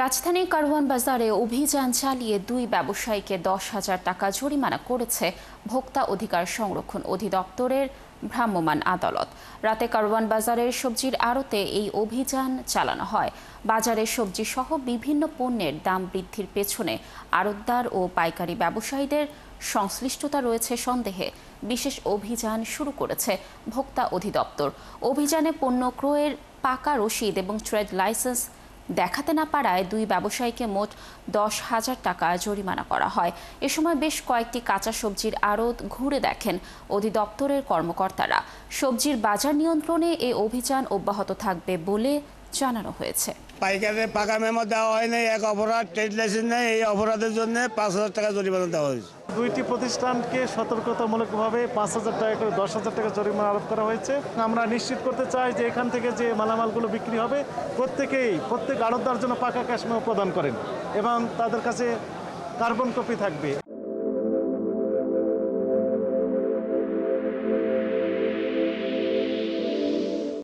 রাজধানীর কারওয়ান বাজারে অভিযান চালিয়ে দুই ব্যবসায়ীকে 10,000 টাকা জরিমানা করেছে ভোক্তা অধিকার সংরক্ষণ অধিদপ্তরের ভ্রাম্যমাণ আদালত। রাতে কারওয়ান বাজারের সবজির আড়তে এই অভিযান চালানো হয়। বাজারে সবজি সহ বিভিন্ন পণ্যের দাম বৃদ্ধির পেছনে আড়তদার ও পাইকারি ব্যবসায়ীদের সংশ্লিষ্টতা রয়েছে সন্দেহে বিশেষ অভিযান শুরু করেছে ভোক্তা অধিদপ্তর। অভিযানে পণ্য ক্রয়ের পাকা রসিদ এবং ট্রেড লাইসেন্স দেখাতে না পারায় দুই ব্যবসায়ীকে মোট 10,000 টাকা জরিমানা করা হয়। এ সময় বেশ কয়েকটি কাঁচা সবজির আড়ত ঘুরে দেখেন অধিদপ্তরের কর্মকর্তারা। সবজির বাজার নিয়ন্ত্রণে এই অভিযান অব্যাহত থাকবে বলে জানানো হয়েছে। পাইকারের পাকা মেমো দেওয়া হয়নি, এক অপরাধ, ট্রেড লাইসেন্স নেই, এই অপরাধের জন্য 5,000 টাকা জরিমানা দেওয়া হয়েছে। দুইটি প্রতিষ্ঠানকে সতর্কতামূলকভাবে 5,000 টাকা করে 10,000 টাকা জরিমানা আরোপ করা হয়েছে। আমরা নিশ্চিত করতে চাই যে এখান থেকে যে মালামালগুলো বিক্রি হবে প্রত্যেক আড়তদার জন্য পাকা ক্যাশ মেমো প্রদান করেন এবং তাদের কাছে কার্বন কপি থাকবে।